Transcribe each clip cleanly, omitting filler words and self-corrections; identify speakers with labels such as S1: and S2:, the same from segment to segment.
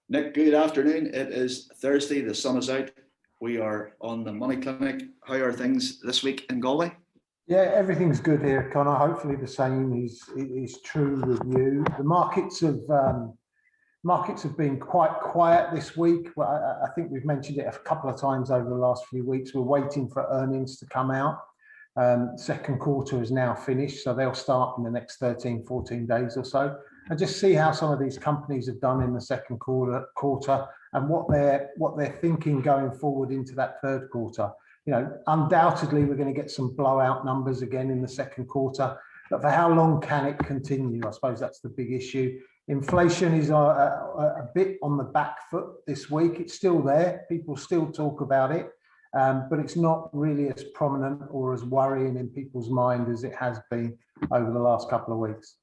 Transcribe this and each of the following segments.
S1: Nick, good afternoon. It is Thursday. The sun is out. We are on the Money Clinic. How are things this week in Galway?
S2: Yeah, everything's good here, Conor. Hopefully the same is true with you. The markets have been quite quiet this week. Well, I think we've mentioned it a couple of times over the last few weeks. We're waiting for earnings to come out. Second quarter is now finished, so they'll start in the next 13, 14 days or so. And just see how some of these companies have done in the second quarter and what they're thinking going forward into that third quarter. Undoubtedly, we're going to get some blowout numbers again in the second quarter. But for how long can it continue? I suppose that's the big issue. Inflation is a bit on the back foot this week. It's still there. People still talk about it. But it's not really as prominent or as worrying in people's mind as it has been over the last couple of weeks.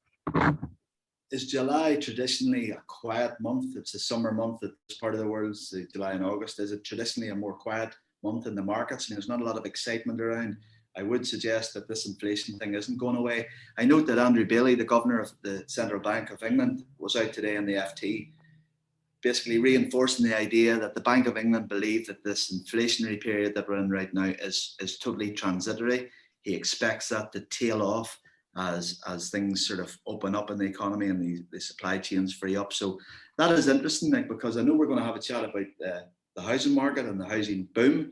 S1: Is July traditionally a quiet month? It's a summer month in this part of the world, July and August. Is it traditionally a more quiet month in the markets and there's not a lot of excitement around? I would suggest that this inflation thing isn't going away. I note that Andrew Bailey, the governor of the Central Bank of England, was out today in the FT, basically reinforcing the idea that the Bank of England believe that this inflationary period that we're in right now is totally transitory. He expects that to tail off as things sort of open up in the economy and the supply chains free up. So that is interesting, Nick, because I know we're going to have a chat about the housing market and the housing boom.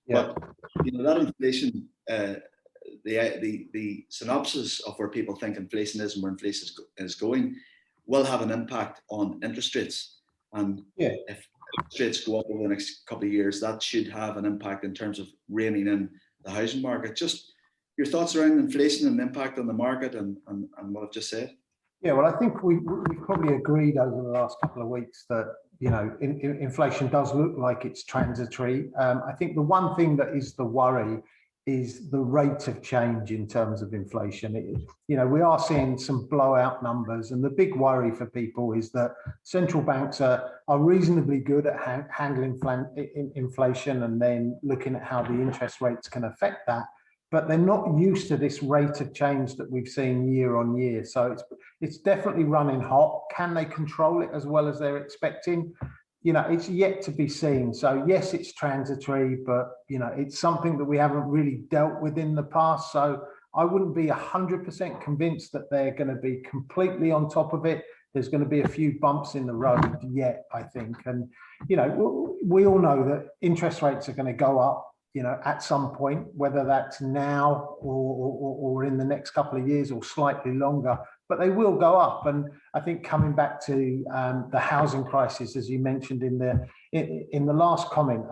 S1: Yeah. But that inflation, the synopsis of where people think inflation is and where inflation is going will have an impact on interest rates. And if interest rates go up over the next couple of years, that should have an impact in terms of reining in the housing market. Just your thoughts around inflation and the impact on the market and what I've just said?
S2: Yeah, well, I think we've probably agreed over the last couple of weeks that, inflation does look like it's transitory. I think the one thing that is the worry is the rate of change in terms of inflation. We are seeing some blowout numbers, and the big worry for people is that central banks are reasonably good at handling inflation and then looking at how the interest rates can affect that. But they're not used to this rate of change that we've seen year on year. So it's definitely running hot. Can they control it as well as they're expecting? It's yet to be seen. So yes, it's transitory, but it's something that we haven't really dealt with in the past. So I wouldn't be 100% convinced that they're going to be completely on top of it. There's going to be a few bumps in the road yet, I think. And we all know that interest rates are going to go up, at some point, whether that's now or in the next couple of years or slightly longer, but they will go up. And I think coming back to the housing crisis, as you mentioned in the last comment,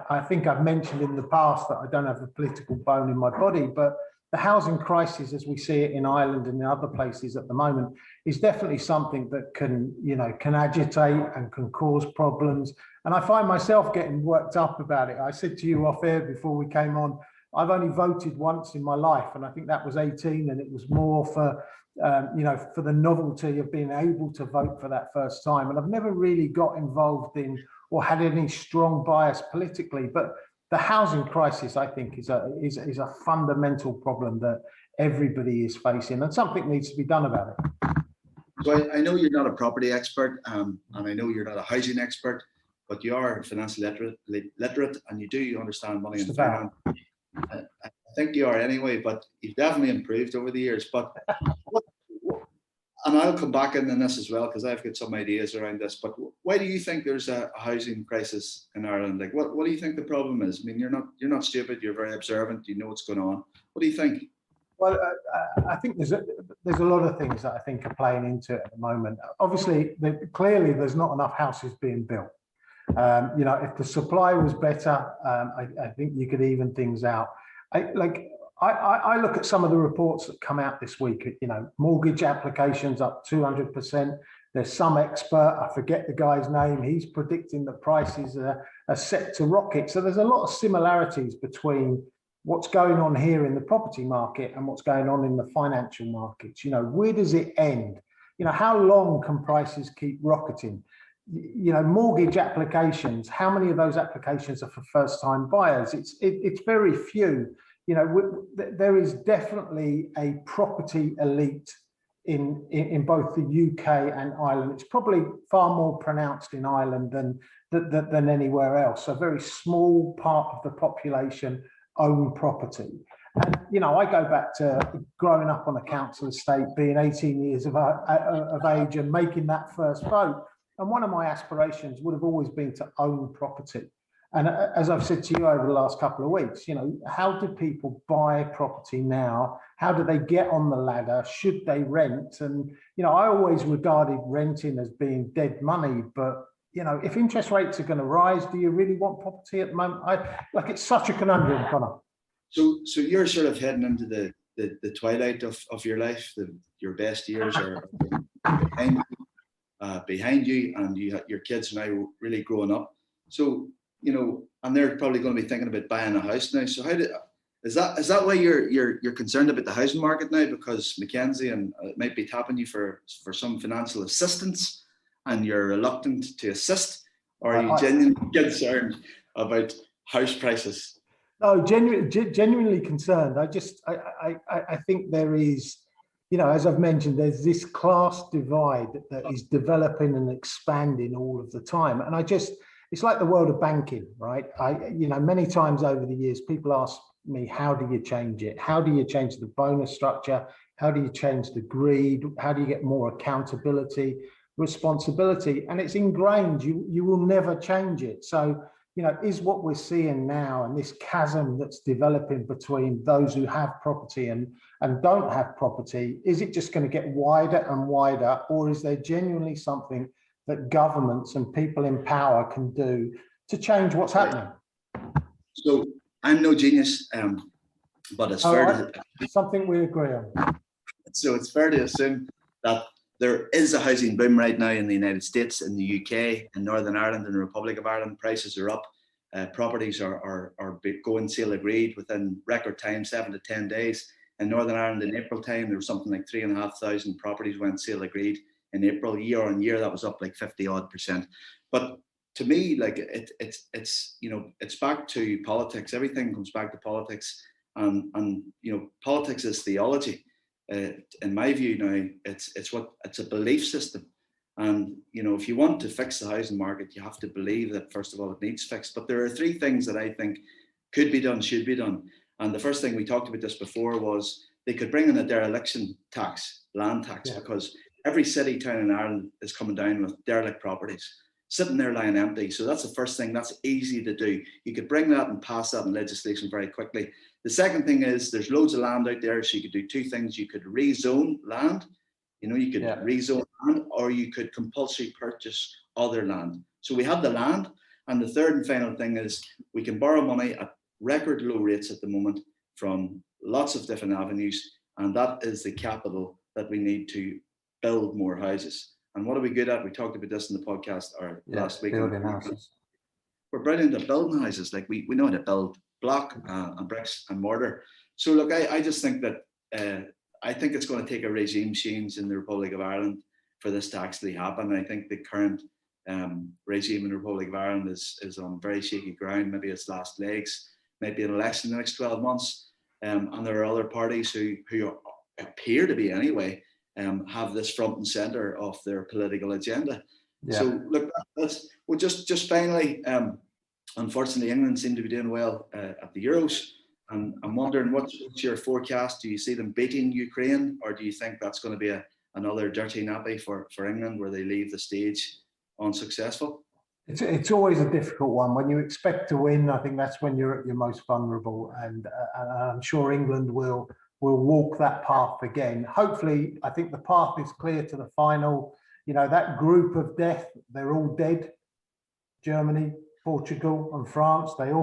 S2: I think I've mentioned in the past that I don't have a political bone in my body, but the housing crisis, as we see it in Ireland and in other places at the moment, is definitely something that can agitate and can cause problems. And I find myself getting worked up about it. I said to you off air before we came on, I've only voted once in my life, and I think that was 18, and it was more for the novelty of being able to vote for that first time. And I've never really got involved in or had any strong bias politically, but the housing crisis, I think, is a fundamental problem that everybody is facing, and something needs to be done about it.
S1: So I know you're not a property expert, and I know you're not a housing expert, but you are financially literate, and you do understand money and finance. I think you are anyway, but you've definitely improved over the years. But and I'll come back in this as well, because I've got some ideas around this. But why do you think there's a housing crisis in Ireland? Like, what do you think the problem is? I mean, you're not stupid. You're very observant. You know what's going on. What do you think?
S2: Well, I think there's a lot of things that I think are playing into it at the moment. Obviously, clearly there's not enough houses being built. If the supply was better, I think you could even things out. I look at some of the reports that come out this week. Mortgage applications up 200%. There's some expert, I forget the guy's name, he's predicting that prices are set to rocket. So there's a lot of similarities between what's going on here in the property market and what's going on in the financial markets. Where does it end? How long can prices keep rocketing? Mortgage applications, how many of those applications are for first-time buyers? It's very few. There is definitely a property elite in both the UK and Ireland. It's probably far more pronounced in Ireland than anywhere else. A very small part of the population own property. And, you know, I go back to growing up on a council estate, being 18 years of age and making that first vote. And one of my aspirations would have always been to own property. And as I've said to you over the last couple of weeks, you know, how do people buy property now? How do they get on the ladder? Should they rent? And, you know, I always regarded renting as being dead money, but, you know, if interest rates are going to rise, do you really want property at the moment? Like, it's such a conundrum, Conor.
S1: So you're sort of heading into the twilight of your life. Your best years are behind you, and your kids are now really growing up. So, you know, and they're probably going to be thinking about buying a house now. So is that why you're concerned about the housing market now? Because Mackenzie and might be tapping you for some financial assistance, and you're reluctant to assist, or are you genuinely concerned about house prices?
S2: No, genuinely concerned. I think there is, you know, as I've mentioned, there's this class divide that is developing and expanding all of the time. And it's like the world of banking, right? You know, many times over the years, people ask me, how do you change it? How do you change the bonus structure? How do you change the greed? How do you get more accountability, responsibility? And it's ingrained. You will never change it. So, you know, is what we're seeing now and this chasm that's developing between those who have property and don't have property, is it just going to get wider and wider, or is there genuinely something that governments and people in power can do to change what's happening?
S1: So I'm no genius, but it's fair to
S2: something we agree on.
S1: So it's fair to assume that there is a housing boom right now in the United States, in the UK, in Northern Ireland, in the Republic of Ireland. Prices are up. Properties are going sale agreed within record time, 7 to 10 days. In Northern Ireland, in April time, there was something like 3,500 properties went sale agreed in April. Year on year, that was up like 50-odd%. But to me, like it's you know, it's back to politics. Everything comes back to politics, and you know, politics is theology. In my view now, it's a belief system. And, you know, if you want to fix the housing market, you have to believe that, first of all, it needs fixed. But there are three things that I think could be done, should be done. And the first thing, we talked about this before, was they could bring in a dereliction tax, land tax, because every city, town in Ireland is coming down with derelict properties, sitting there lying empty. So that's the first thing. That's easy to do. You could bring that and pass that in legislation very quickly. The second thing is, there's loads of land out there, so you could do two things. You could rezone land. You know, you could rezone land, or you could compulsory purchase other land. So we have the land. And the third and final thing is, we can borrow money at record low rates at the moment from lots of different avenues. And that is the capital that we need to build more houses. And what are we good at? We talked about this in the podcast last week. Building houses. We're brilliant at building houses. Like we know how to build block and bricks and mortar. So look, I just think that I think it's going to take a regime change in the Republic of Ireland for this to actually happen. I think the current regime in the Republic of Ireland is on very shaky ground, maybe its last legs, maybe an election in the next 12 months. And there are other parties who appear to be anyway, have this front and center of their political agenda. Yeah. So look, well, just finally, unfortunately, England seem to be doing well at the Euros. And I'm wondering, what's your forecast? Do you see them beating Ukraine, or do you think that's going to be another dirty nappy for England, where they leave the stage unsuccessful?
S2: It's always a difficult one. When you expect to win, I think that's when you're at your most vulnerable. And I'm sure England will walk that path again. Hopefully, I think the path is clear to the final. You know, that group of death, they're all dead. Germany, Portugal and France, they've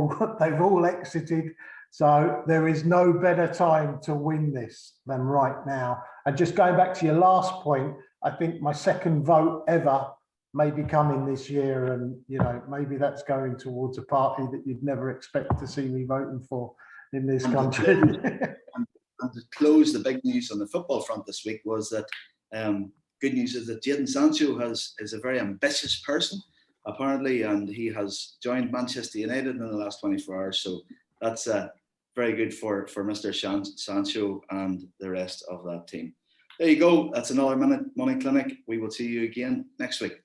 S2: all exited. So there is no better time to win this than right now. And just going back to your last point, I think my second vote ever may be coming this year, and you know, maybe that's going towards a party that you'd never expect to see me voting for in this country.
S1: And to close, the big news on the football front this week was that good news is that Jadon Sancho is a very ambitious person, apparently, and he has joined Manchester United in the last 24 hours. So that's very good for Mr. Sancho and the rest of that team. There you go. That's another Minute Money Clinic. We will see you again next week.